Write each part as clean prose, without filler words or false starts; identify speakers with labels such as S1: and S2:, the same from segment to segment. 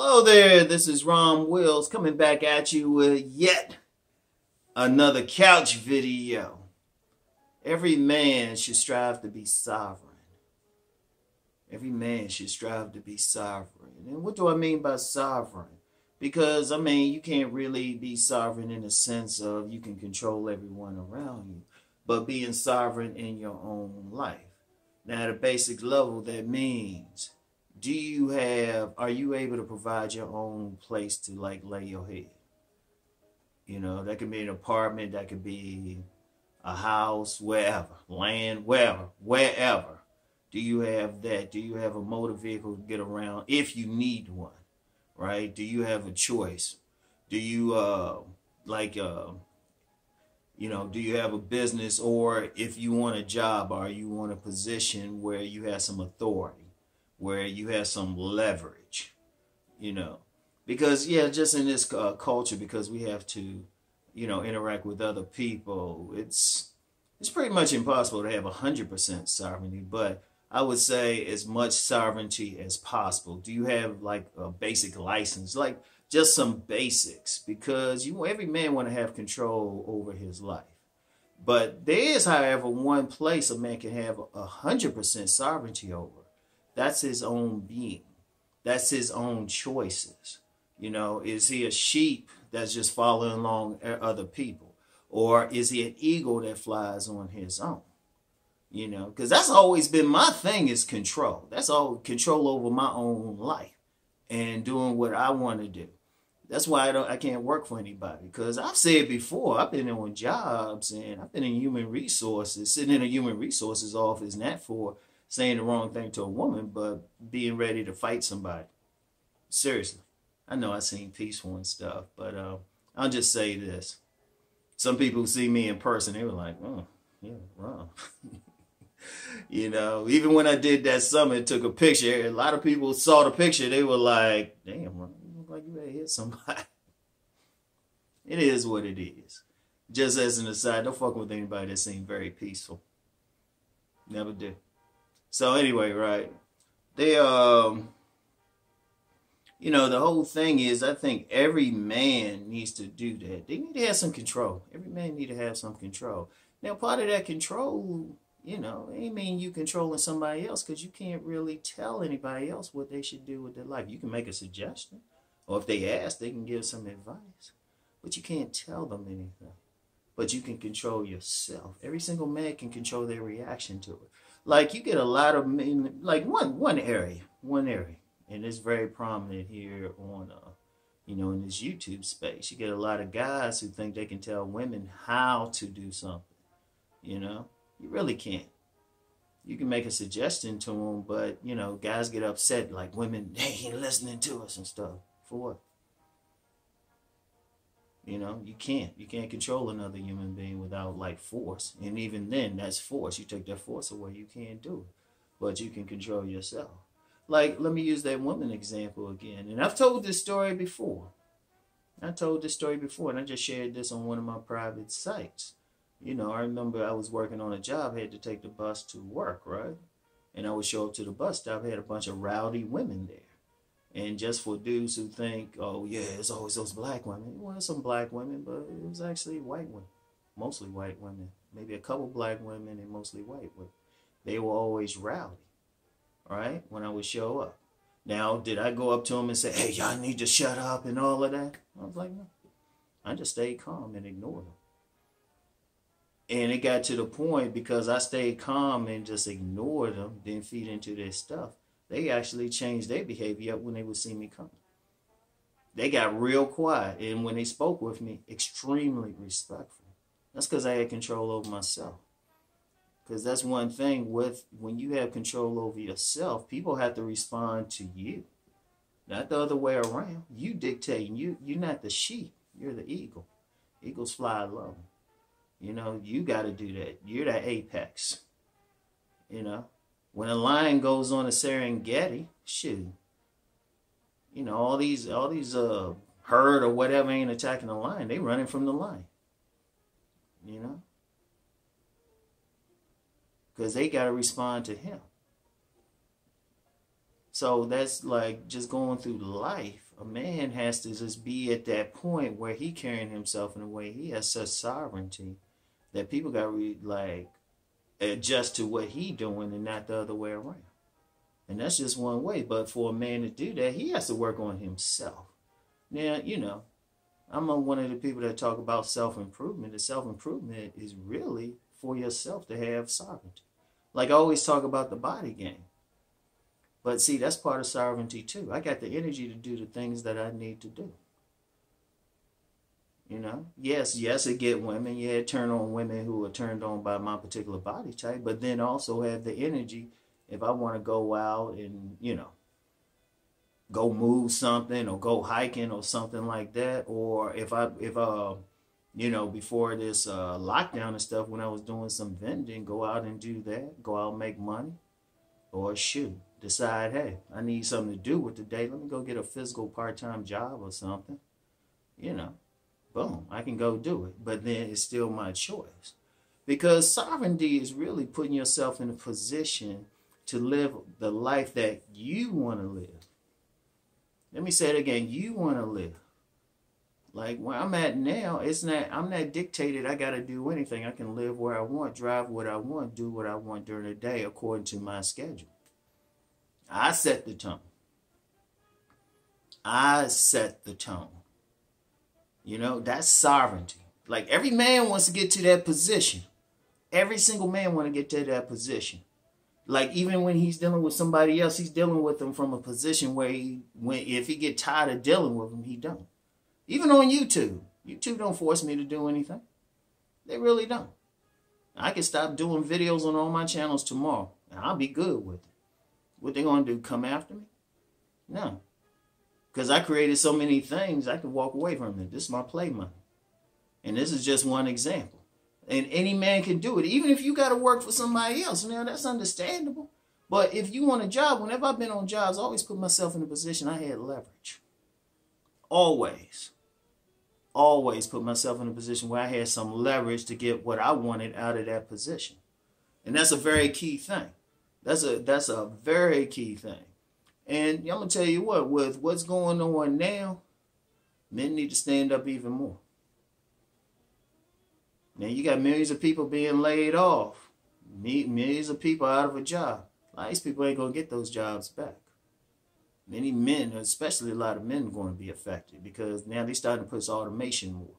S1: Hello there, this is Rom Wills coming back at you with yet another couch video. Every man should strive to be sovereign. Every man should strive to be sovereign. And what do I mean by sovereign? Because, you can't really be sovereign in the sense of you can control everyone around you, but being sovereign in your own life. Now, at a basic level, that means, are you able to provide your own place to lay your head? You know, that could be an apartment, that could be a house, wherever, land, wherever. Do you have that? Do you have a motor vehicle to get around if you need one, right? Do you have a choice? Do you, do you have a business, or if you want a job, are you on a position where you have some authority, where you have some leverage, because just in this culture, because we have to, interact with other people, it's pretty much impossible to have 100% sovereignty, but I would say as much sovereignty as possible. Do you have a basic license, just some basics, because every man want to have control over his life. But there is, however, one place a man can have 100% sovereignty over. That's his own being. That's his own choices. Is he a sheep that's just following along other people? Or is he an eagle that flies on his own? Because that's always been my thing, is control. That's all, control over my own life and doing what I want to do. That's why I can't work for anybody, because I've said before, I've been on jobs and I've been in human resources, sitting in a human resources office, not for saying the wrong thing to a woman, but being ready to fight somebody. Seriously. I know I've seen peaceful and stuff, but I'll just say this. Some people see me in person, they were like, oh, yeah, wrong. Even when I did that summit, took a picture, a lot of people saw the picture, they were like, damn, Ron, you look like you ready to hit somebody. It is what it is. Just as an aside, don't fuck with anybody that seems very peaceful. Never do. So anyway, right, they, the whole thing is, I think every man needs to do that. They need to have some control. Every man need to have some control. Now, part of that control, it ain't mean you controlling somebody else, because you can't really tell anybody else what they should do with their life. You can make a suggestion, or if they ask, they can give some advice, but you can't tell them anything. But you can control yourself. Every single man can control their reaction to it. You get a lot of men, one area, and it's very prominent here on, in this YouTube space. You get a lot of guys who think they can tell women how to do something, You really can't. You can make a suggestion to them, but, guys get upset, like women, they ain't listening to us and stuff. For what? You can't. You can't control another human being without, force. And even then, that's force. You take that force away, you can't do it. But you can control yourself. Let me use that woman example again. And I've told this story before. And I just shared this on one of my private sites. I remember I was working on a job, I had to take the bus to work, right? And I would show up to the bus stop, I had a bunch of rowdy women there. And just for dudes who think, oh yeah, it's always those black women. It was some black women, but it was actually white women. Mostly white women. Maybe a couple black women and mostly white women. They were always rowdy, right? When I would show up. Now, did I go up to them and say, hey, y'all need to shut up and all of that? I was like, no. I just stayed calm and ignored them. And it got to the point, because I stayed calm and just ignored them, didn't feed into their stuff, they actually changed their behavior up when they would see me coming. They got real quiet, and when they spoke with me, extremely respectful. That's because I had control over myself. Because that's one thing when you have control over yourself, people have to respond to you. Not the other way around. You dictating. You're not the sheep. You're the eagle. Eagles fly low. You got to do that. You're the apex. When a lion goes on a Serengeti, shoot. All these herd or whatever ain't attacking the lion. They running from the lion. Because they got to respond to him. So that's like just going through life. A man has to just be at that point where he carrying himself in a way he has such sovereignty that people got to like adjust to what he doing and not the other way around. And that's just one way. But for a man to do that, he has to work on himself. Now, you know, I'm one of the people that talk about self-improvement. The self-improvement is really for yourself to have sovereignty. Like I always talk about the body game. But see, that's part of sovereignty too. I got the energy to do the things that I need to do. You know, yes, it get women. Yeah, it turn on women who are turned on by my particular body type. But then also have the energy if I want to go out and, you know, go move something or go hiking or something like that. Or if you know, before this lockdown and stuff, when I was doing some vending, go out and do that, go out and make money. Or shoot, decide, hey, I need something to do with the day. Let me go get a physical part-time job or something. You know, boom, I can go do it. But then it's still my choice. Because sovereignty is really putting yourself in a position to live the life that you want to live. Let me say it again. You want to live. Like where I'm at now, I'm not dictated. I got to do anything. I can live where I want, drive what I want, do what I want during the day according to my schedule. I set the tone. I set the tone. You know, that's sovereignty. Like every man wants to get to that position. Every single man want to get to that position. Like even when he's dealing with somebody else, he's dealing with them from a position where if he get tired of dealing with them, he don't. Even on YouTube. YouTube don't force me to do anything. They really don't. I can stop doing videos on all my channels tomorrow, and I'll be good with it. What they gonna do, come after me? No. Because I created so many things, I can walk away from it. This is my play money. And this is just one example. And any man can do it. Even if you got to work for somebody else. Now, that's understandable. But if you want a job, whenever I've been on jobs, I always put myself in a position I had leverage. Always. Always put myself in a position where I had some leverage to get what I wanted out of that position. And that's a very key thing. That's a very key thing. And I'm going to tell you what, with what's going on now, men need to stand up even more. Now you got millions of people being laid off. Millions of people out of a job. A lot of these people ain't going to get those jobs back. Many men, especially a lot of men, are going to be affected because now they're starting to put automation more.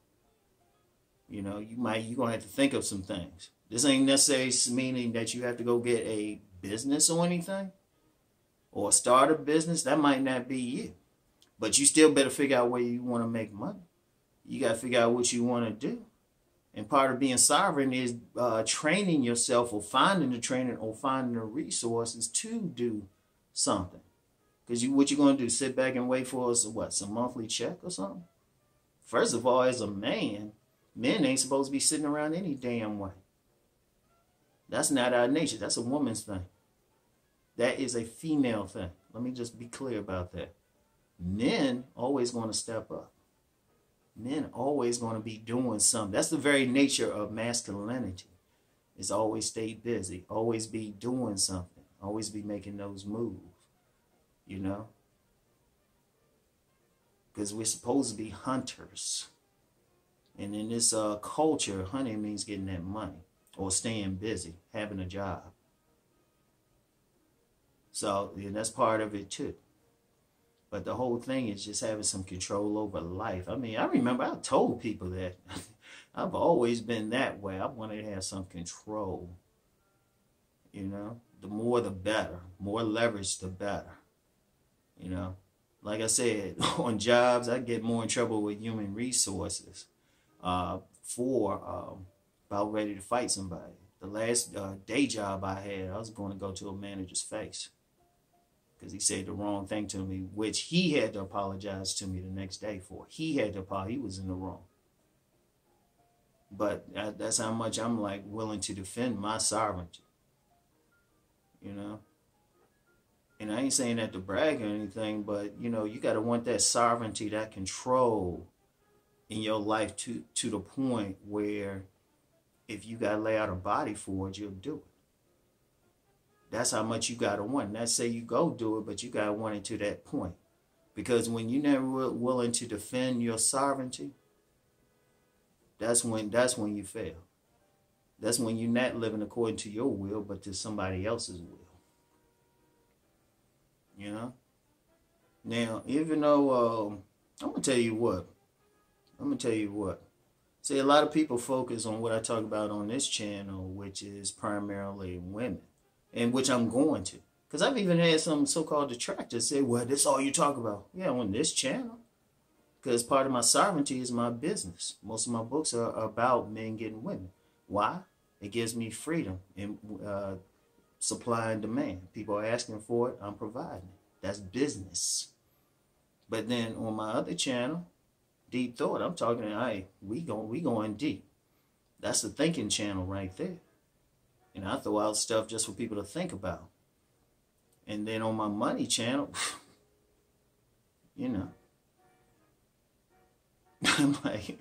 S1: You know, you're going to have to think of some things. This ain't necessarily meaning that you have to go get a business or anything or start a business. That might not be you. But you still better figure out where you want to make money. You got to figure out what you want to do. And part of being sovereign is training yourself or finding the training or finding the resources to do something. Because what you going to do, sit back and wait for some monthly check or something? First of all, as a man, men ain't supposed to be sitting around any damn way. That's not our nature. That's a woman's thing. That is a female thing. Let me just be clear about that. Men always going to step up. Men always going to be doing something. That's the very nature of masculinity. Is always stay busy. Always be doing something. Always be making those moves. You know? Because we're supposed to be hunters. And in this culture, hunting means getting that money. Or staying busy. Having a job. So, and that's part of it too. But the whole thing is just having some control over life. I mean, I remember I told people that I've always been that way. I wanted to have some control. You know, the more the better. More leverage, the better. You know, like I said, on jobs, I get more in trouble with human resources for about ready to fight somebody. The last day job I had, I was going to go to a manager's face. Because he said the wrong thing to me, which he had to apologize to me the next day for. He had to apologize. He was in the wrong. But that's how much I'm like willing to defend my sovereignty. You know? And I ain't saying that to brag or anything, but, you know, you got to want that sovereignty, that control in your life to the point where if you got to lay out a body for it, you'll do it. That's how much you got to want. Not say you go do it, but you got to want it to that point. Because when you're never willing to defend your sovereignty, that's when you fail. That's when you're not living according to your will, but to somebody else's will. You know? Now, even though, I'm going to tell you what. See, a lot of people focus on what I talk about on this channel, which is primarily women, and which I'm going to. Because I've even had some so-called detractors say, well, this all you talk about. Yeah, on this channel. Because part of my sovereignty is my business. Most of my books are about men getting women. Why? It gives me freedom in supply and demand. People are asking for it, I'm providing it. That's business. But then on my other channel, Deep Thought, I'm talking, hey, we going deep. That's the thinking channel right there. And I throw out stuff just for people to think about. And then on my money channel, you know, I'm like,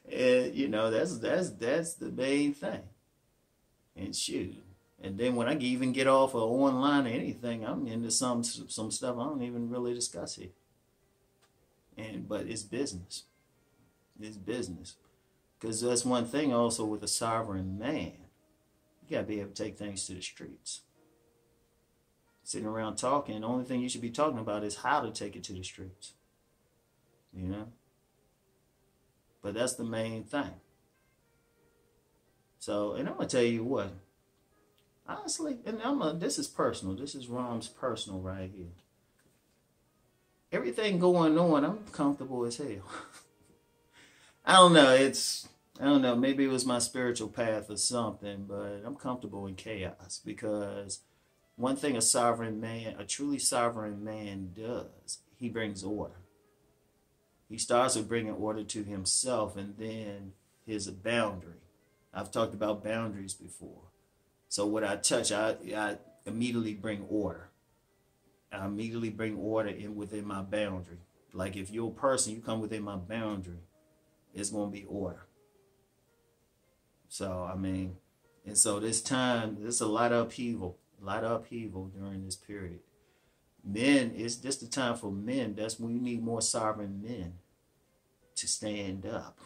S1: you know, that's the main thing. And shoot. And then when I even get off of online or anything, I'm into some stuff I don't even really discuss here. But it's business. It's business. Because that's one thing also with a sovereign man. You got to be able to take things to the streets. Sitting around talking, the only thing you should be talking about is how to take it to the streets. You know? But that's the main thing. So, and I'm going to tell you what. Honestly, and this is personal. This is Rom's personal right here. Everything going on, I'm comfortable as hell. I don't know. Maybe it was my spiritual path or something, but I'm comfortable in chaos because one thing a truly sovereign man does, he brings order. He starts with bringing order to himself and then his boundary. I've talked about boundaries before. So what I touch, I immediately bring order. I immediately bring order within my boundary. Like if you're a person, you come within my boundary, it's going to be order. So, I mean, and so this time, there's a lot of upheaval during this period. Men, it's just the time for men. That's when you need more sovereign men to stand up.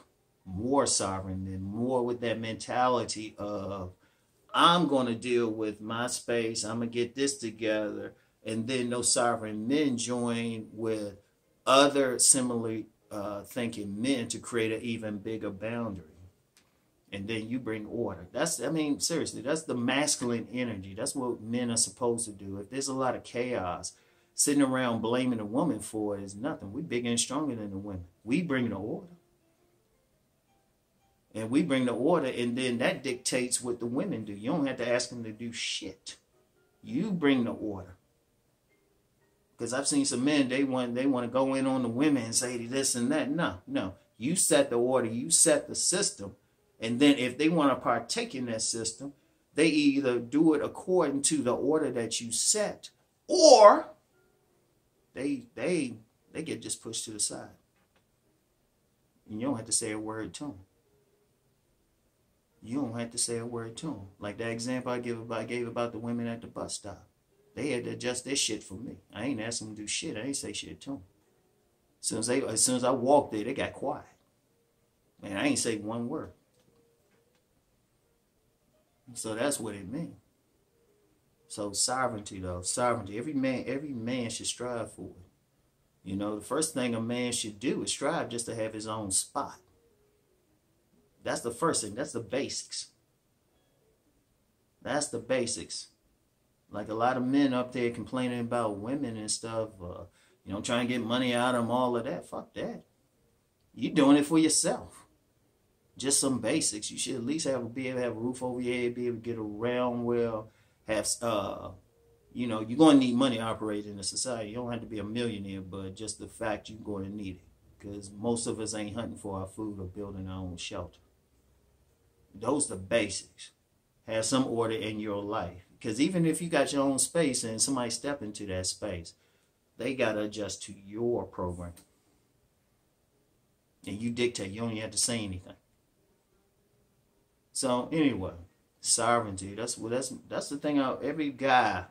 S1: More sovereign men, more with that mentality of, I'm going to deal with my space. I'm going to get this together. And then those sovereign men join with other similarly thinking men to create an even bigger boundary. And then you bring order. Seriously, that's the masculine energy. That's what men are supposed to do. If there's a lot of chaos, sitting around blaming a woman for it is nothing. We're bigger and stronger than the women. We bring the order. And we bring the order, and then that dictates what the women do. You don't have to ask them to do shit. You bring the order. Because I've seen some men, they want to go in on the women and say this and that. No. You set the order. You set the system. And then if they want to partake in that system, they either do it according to the order that you set, or they get just pushed to the side. And you don't have to say a word to them. You don't have to say a word to them. Like that example I gave about the women at the bus stop. They had to adjust their shit for me. I ain't asked them to do shit. I ain't say shit to them. As soon as I walked there, they got quiet. Man, I ain't say one word. So that's what it means. So sovereignty, though. Sovereignty. Every man should strive for it. You know, the first thing a man should do is strive just to have his own spot. That's the first thing. That's the basics. That's the basics. Like a lot of men up there complaining about women and stuff, trying to get money out of them, all of that. Fuck that. You're doing it for yourself. Just some basics. You should at least be able to have a roof over your head, be able to get around well, have, you're going to need money to operate in a society. You don't have to be a millionaire, but just the fact you're going to need it. Because most of us ain't hunting for our food or building our own shelter. Those are the basics. Have some order in your life. Because even if you got your own space and somebody step into that space, they got to adjust to your program. And you dictate. You don't even have to say anything. So anyway, Sovereignty. That's the thing. Every guy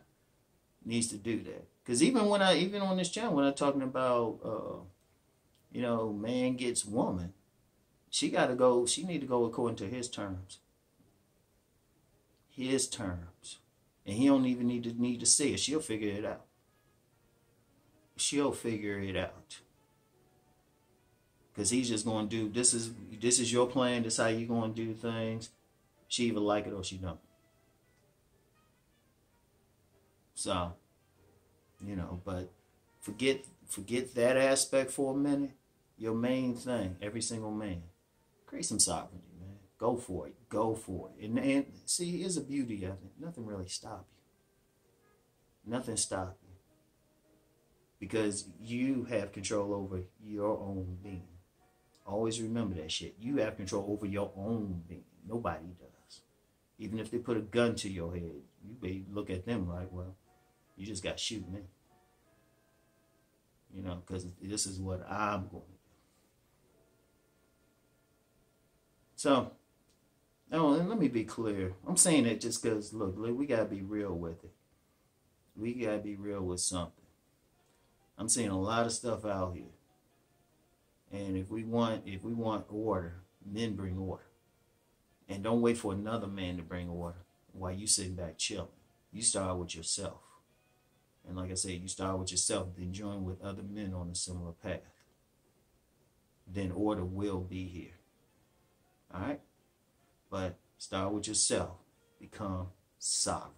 S1: needs to do that. Because even on this channel, when I'm talking about man gets woman, she got to go. She need to go according to his terms. His terms, and he don't even need to see it. She'll figure it out. She'll figure it out. Because he's just going to do, this is your plan, this is how you're going to do things. She either like it or she don't. So, but forget that aspect for a minute. Your main thing, every single man, create some sovereignty, man. Go for it. Go for it. And see, here's the beauty of it. Nothing really stop you. Nothing stop you. Because you have control over your own being. Always remember that shit. You have control over your own being. Nobody does. Even if they put a gun to your head, you may look at them like, well, you just got shooting me. Because this is what I'm going to do. So, and let me be clear. I'm saying that just because, look, we got to be real with it. We got to be real with something. I'm seeing a lot of stuff out here. And if we want order, men bring order. And don't wait for another man to bring order while you sitting back chilling. You start with yourself. And like I said, you start with yourself, then join with other men on a similar path. Then order will be here. All right? But start with yourself. Become sovereign.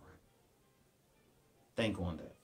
S1: Think on that.